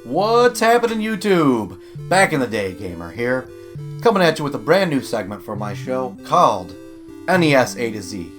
What's happening, YouTube? Back in the day, gamer here, coming at you with a brand new segment for my show called NES A-Z.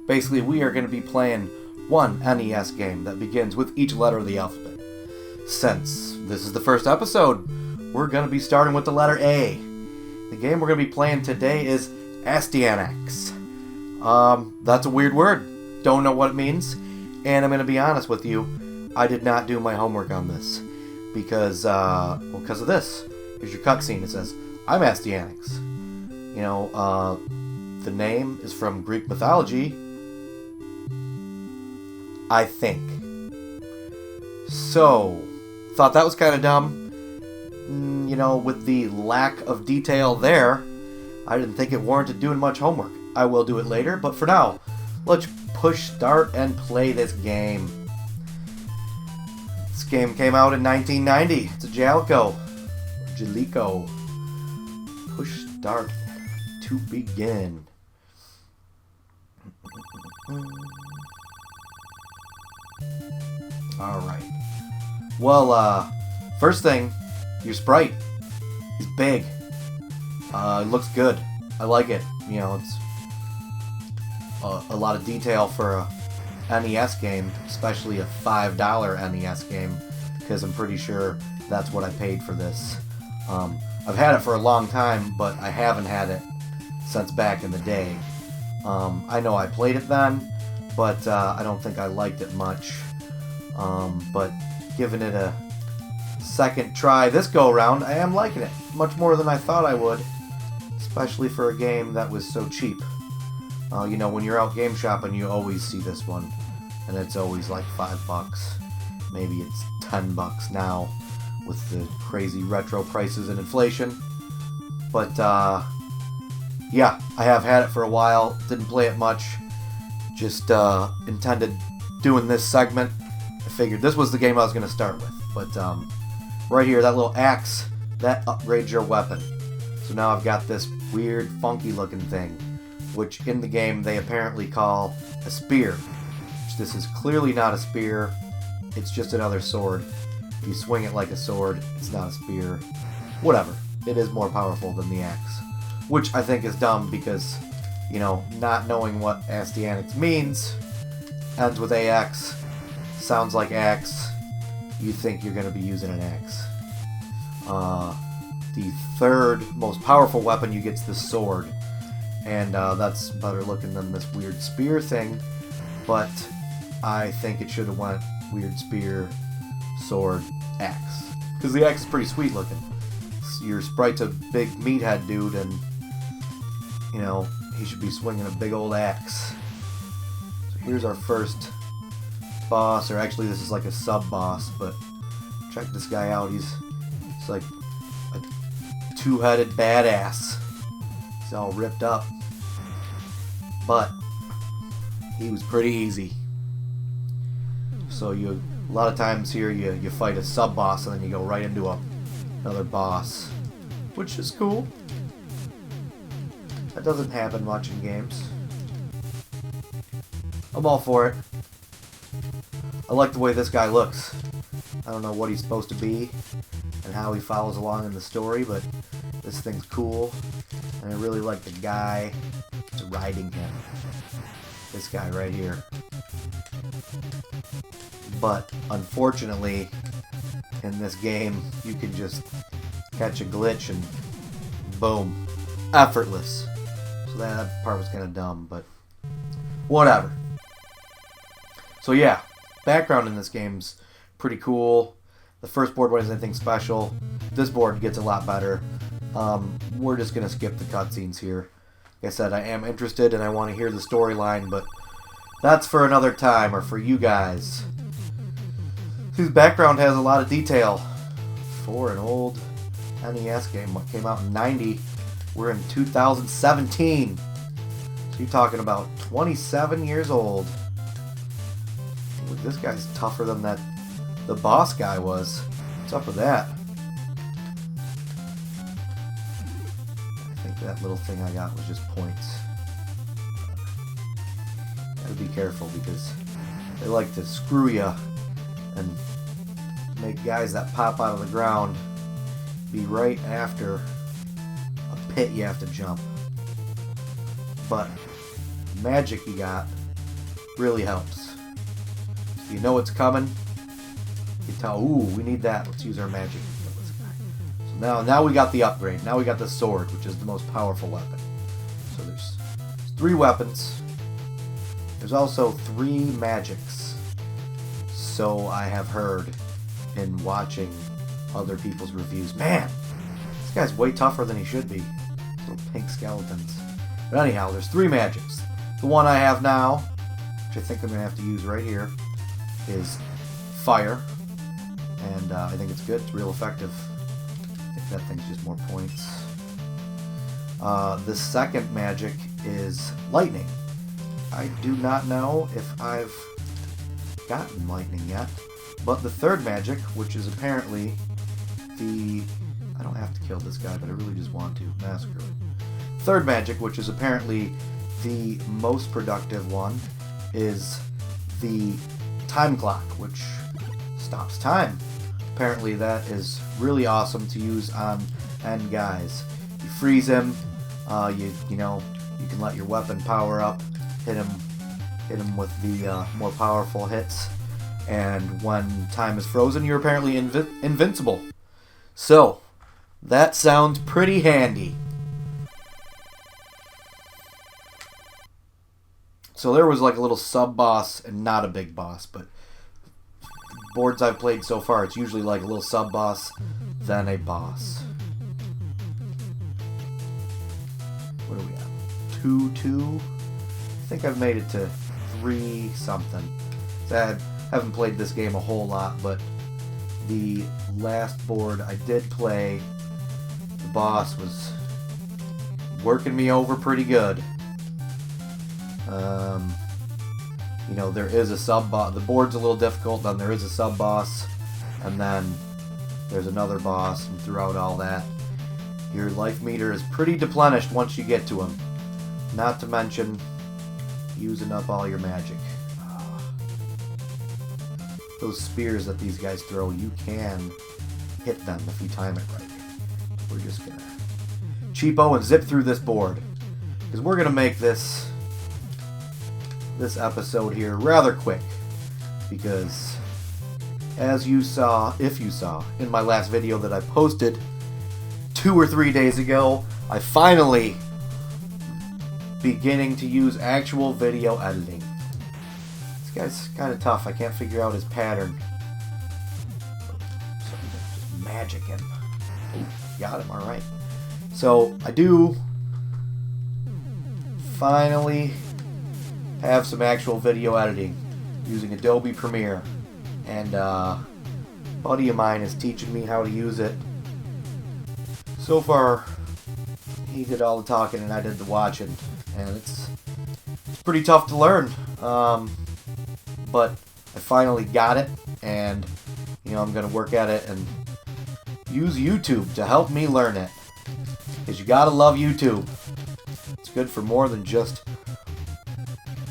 Basically, we are going to be playing one NES game that begins with each letter of the alphabet. Since this is the first episode, we're going to be starting with the letter A. The game we're going to be playing today is Astyanax. That's a weird word. Don't know what it means. And I'm going to be honest with you, I did not do my homework on this. Because of this. Here's your cutscene. It says, I'm Astyanax. You know, the name is from Greek mythology. I think. So, thought that was kind of dumb. You know, with the lack of detail there, I didn't think it warranted doing much homework. I will do it later, but for now, let's push start and play this game. This game came out in 1990. It's a Jalico. Push start to begin. Alright. Well, first thing, your sprite. He's big. It looks good. I like it. You know, it's a lot of detail for a NES game, especially a $5 NES game, because I'm pretty sure that's what I paid for this. I've had it for a long time, but I haven't had it since back in the day. I know I played it then, but I don't think I liked it much. But giving it a second try this go-around, I am liking it much more than I thought I would, especially for a game that was so cheap. You know, when you're out game shopping, you always see this one, and it's always like $5. Maybe it's $10 now with the crazy retro prices and inflation. But yeah, I have had it for a while. Didn't play it much. Just intended doing this segment. I figured this was the game I was going to start with. But right here, that little axe, that upgrades your weapon. So now I've got this weird, funky looking thing, which in the game they apparently call a spear. This is clearly not a spear, it's just another sword. If you swing it like a sword, it's not a spear. Whatever, it is more powerful than the axe. Which I think is dumb because, you know, not knowing what Astyanax means, ends with AX, sounds like axe, you think you're going to be using an axe. The third most powerful weapon you get is the sword. And that's better looking than this weird spear thing, but I think it should have went weird spear, sword, axe. Because the axe is pretty sweet looking. Your sprite's a big meathead dude, and, you know, he should be swinging a big old axe. So here's our first boss, or actually this is like a sub-boss, but check this guy out. He's like a two-headed badass. He's all ripped up, but he was pretty easy. So a lot of times here you fight a sub boss and then you go right into another boss, which is cool. That doesn't happen much in games. I'm all for it. I like the way this guy looks. I don't know what he's supposed to be and how he follows along in the story, but this thing's cool. And I really like the guy that's riding him. This guy right here. But, unfortunately, in this game, you can just catch a glitch and boom. Effortless. So that part was kind of dumb, but whatever. So yeah, background in this game's pretty cool. The first board wasn't anything special. This board gets a lot better. We're just going to skip the cutscenes here. Like I said, I am interested and I want to hear the storyline, but that's for another time, or for you guys. Whose background has a lot of detail. For an old NES game, what came out in 90, we're in 2017. So you're talking about 27 years old. Look, this guy's tougher than the boss guy was. What's up with that? That little thing I got was just points. Gotta be careful because they like to screw you and make guys that pop out of the ground be right after a pit you have to jump. But magic you got really helps. If you know it's coming, you tell, ooh, we need that. Let's use our magic to kill this guy. So now we got the upgrade. Now we got the sword, which is the most powerful weapon. So there's 3 weapons. There's also 3 magics. So I have heard in watching other people's reviews. Man, this guy's way tougher than he should be. Little pink skeletons. But anyhow, there's 3 magics. The one I have now, which I think I'm going to have to use right here, is fire. And I think it's good. It's real effective. I think that thing's just more points. The second magic is lightning. I do not know if I've gotten lightning yet. But the third magic, which is apparently the... I don't have to kill this guy, but I really just want to. Massacre him. Third magic, which is apparently the most productive one, is the time clock, which stops time. Apparently that is really awesome to use on end guys. You freeze him, you know, you can let your weapon power up, hit him with the more powerful hits, and when time is frozen, you're apparently invincible. So, that sounds pretty handy. So there was like a little sub-boss and not a big boss, but boards I've played so far, it's usually like a little sub-boss, then a boss. What do we have? 2-2? I think I've made it to 3-something. So I haven't played this game a whole lot, but the last board I did play, the boss was working me over pretty good. You know, there is a sub-boss. The board's a little difficult, then there is a sub-boss, and then there's another boss, and throughout all that, your life meter is pretty deplenished once you get to him. Not to mention using up all your magic. Those spears that these guys throw, you can hit them if you time it right. We're just gonna cheapo and zip through this board, because we're gonna make this episode here rather quick, because as you saw, if you saw, in my last video that I posted 2 or 3 days ago, I finally beginning to use actual video editing. This guy's kind of tough. I can't figure out his pattern. So just magic him. Ooh, got him, alright. So I do finally have some actual video editing using Adobe Premiere, and a buddy of mine is teaching me how to use it. So far he did all the talking and I did the watching, and it's pretty tough to learn, but I finally got it, and you know, I'm gonna work at it and use YouTube to help me learn it, because you gotta love YouTube. It's good for more than just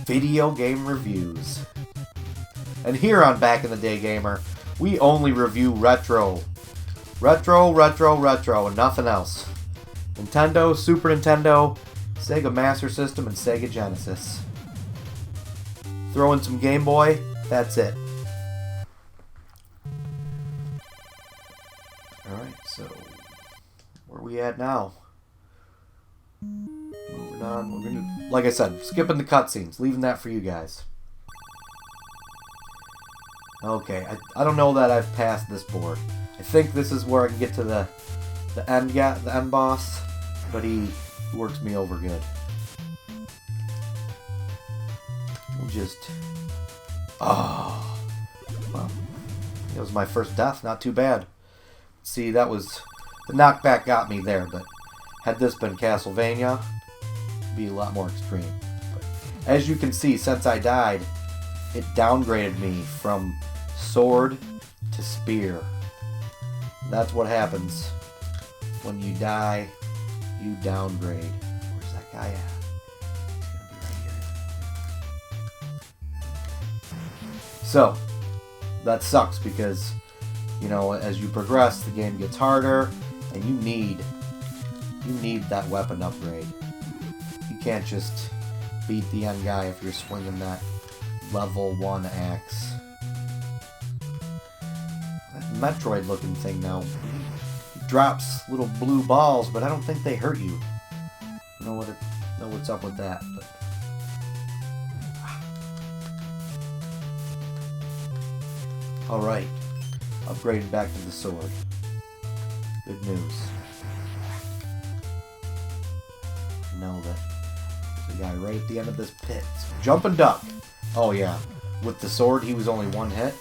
video game reviews. And here on Back in the Day Gamer, we only review retro, and nothing else. Nintendo, Super Nintendo, Sega Master System, and Sega Genesis. Throw in some Game Boy, that's it. Alright, so where are we at now? Moving on, we're gonna, like I said, skipping the cutscenes, leaving that for you guys. Okay, I don't know that I've passed this board. I think this is where I can get to the end boss, but he works me over good. We'll just... Oh, well, it was my first death, not too bad. See, that was... The knockback got me there, but had this been Castlevania, it'd be a lot more extreme. But as you can see, since I died, it downgraded me from sword to spear. That's what happens when you die, you downgrade. Where's that guy at? He's gonna be right here. So, that sucks because you know, as you progress, the game gets harder, and you need that weapon upgrade. You can't just beat the end guy if you're swinging that level 1 axe. That Metroid looking thing now, it drops little blue balls, but I don't think they hurt you. I don't know what's up with that, but alright. Upgraded back to the sword. Good news. Know that there's a guy right at the end of this pit. Jump and duck. Oh yeah. With the sword, he was only 1 hit.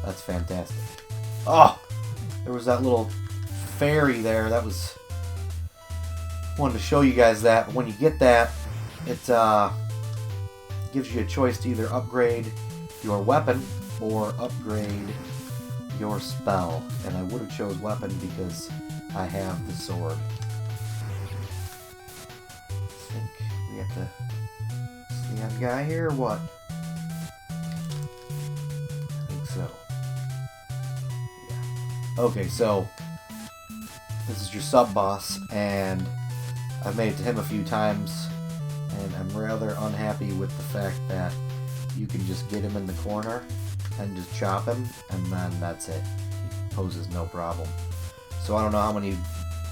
That's fantastic. Oh! There was that little fairy there. That was... wanted to show you guys that. But when you get that, it gives you a choice to either upgrade your weapon or upgrade your spell. And I would have chose weapon because I have the sword. I think we have to see that guy here or what? I think so. Yeah. Okay, so this is your sub-boss, and I've made it to him a few times, and I'm rather unhappy with the fact that you can just get him in the corner and just chop him, and then that's it. He poses no problem. So I don't know how many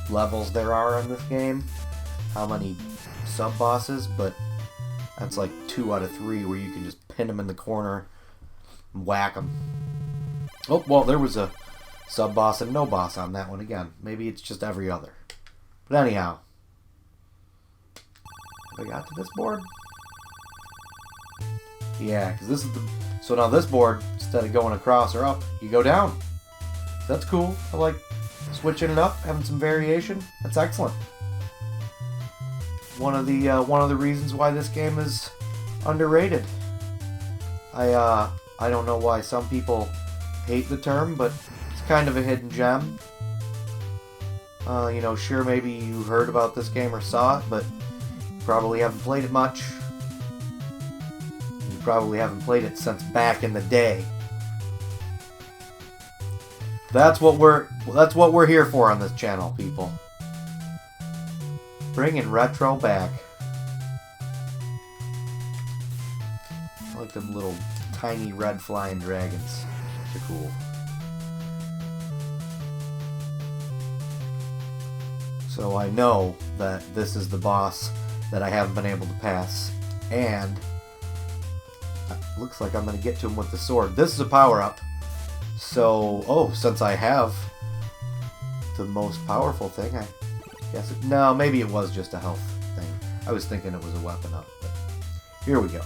levels there are in this game, how many sub-bosses, but that's like 2 out of 3 where you can just pin him in the corner and whack him. Oh, well, there was a sub-boss and no boss on that one again. Maybe it's just every other. But anyhow, have I got to this board? Yeah, because this is the... So now this board, instead of going across or up, you go down. That's cool. I like switching it up, having some variation. That's excellent. One of the reasons why this game is underrated. I don't know why some people hate the term, but it's kind of a hidden gem. You know, sure, maybe you heard about this game or saw it, but you probably haven't played it much. You probably haven't played it since back in the day. That's what we're here for on this channel, people. Bringing retro back. I like them little tiny red flying dragons. They're cool. So I know that this is the boss that I haven't been able to pass, and it looks like I'm going to get to him with the sword. This is a power-up. So, since I have the most powerful thing, I guess no, maybe it was just a health thing. I was thinking it was a weapon up, but here we go.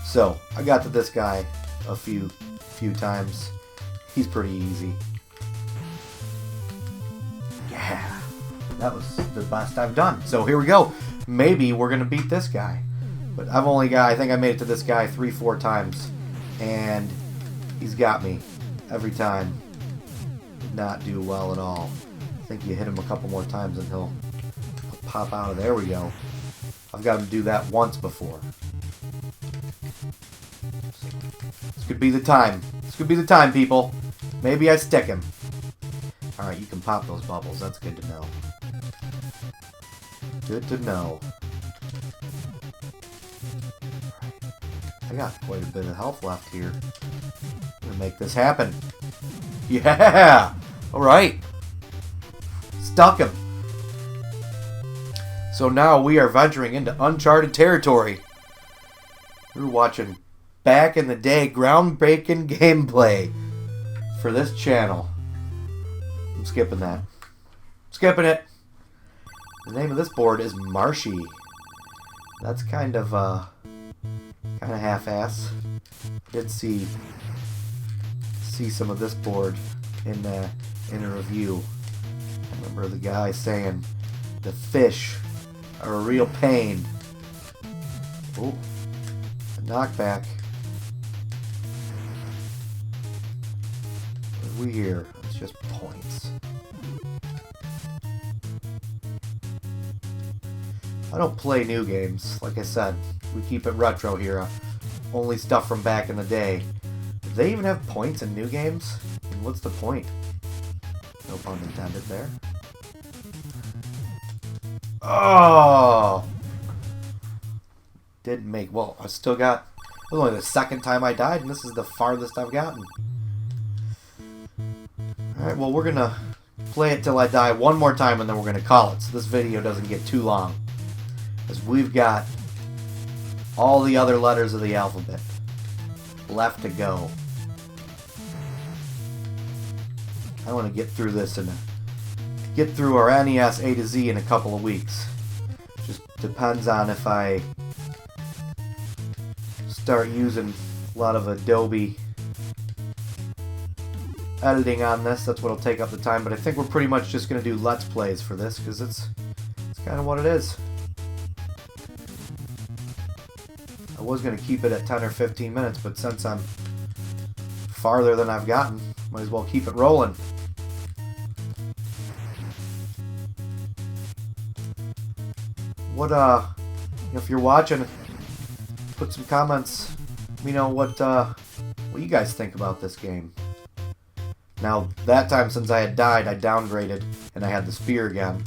So, I got to this guy a few times. He's pretty easy. Yeah, that was the best I've done. So here we go. Maybe we're gonna beat this guy, but I think I made it to this guy 3-4 times, and he's got me every time. Did not do well at all. I think you hit him a couple more times and he'll pop out of there. We go. I've got him do that once before. This could be the time. This could be the time, people. Maybe I stick him. Alright, you can pop those bubbles. That's good to know. Good to know. I got quite a bit of health left here. I'm gonna make this happen. Yeah! Alright. Stuck him. So now we are venturing into uncharted territory. We're watching back in the day groundbreaking gameplay for this channel. I'm skipping that. Skipping it. The name of this board is Marshy. That's kind of half-ass. Did see some of this board in a review. I remember the guy saying the fish are a real pain. Oh, a knockback. What do we hear? It's just points. I don't play new games. Like I said, we keep it retro here. Only stuff from back in the day. Do they even have points in new games? And what's the point? No pun intended there. Oh! Didn't make... Well, I still got... It was only the second time I died, and this is the farthest I've gotten. Alright, well, we're gonna play it till I die one more time, and then we're gonna call it, so this video doesn't get too long. As we've got all the other letters of the alphabet left to go. I want to get through this and get through our NES A to Z in a couple of weeks. Just depends on if I start using a lot of Adobe editing on this. That's what'll take up the time, but I think we're pretty much just going to do Let's Plays for this, because it's kind of what it is. I was going to keep it at 10 or 15 minutes, but since I'm farther than I've gotten, might as well keep it rolling. What, if you're watching, put some comments. Let me know what you guys think about this game. Now, that time since I had died, I downgraded, and I had the spear again.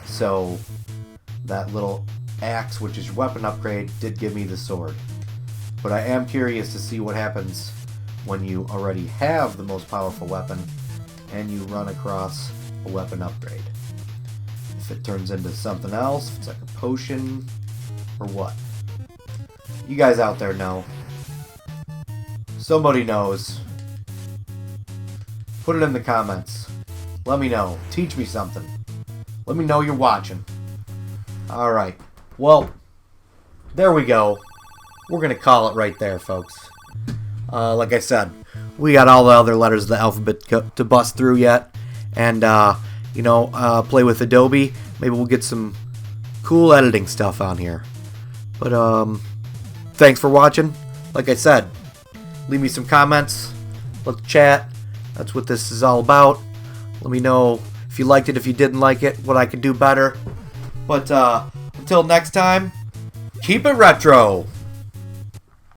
So, that little axe, which is your weapon upgrade, did give me the sword. But I am curious to see what happens when you already have the most powerful weapon, and you run across a weapon upgrade. If it turns into something else, if it's like a potion, or what. You guys out there know. Somebody knows. Put it in the comments. Let me know. Teach me something. Let me know you're watching. Alright. Well, there we go. We're going to call it right there, folks. Like I said, we got all the other letters of the alphabet to bust through yet. And, play with Adobe. Maybe we'll get some cool editing stuff on here. But, thanks for watching. Like I said, leave me some comments. Let's chat. That's what this is all about. Let me know if you liked it, if you didn't like it, what I could do better. But, until next time, keep it retro!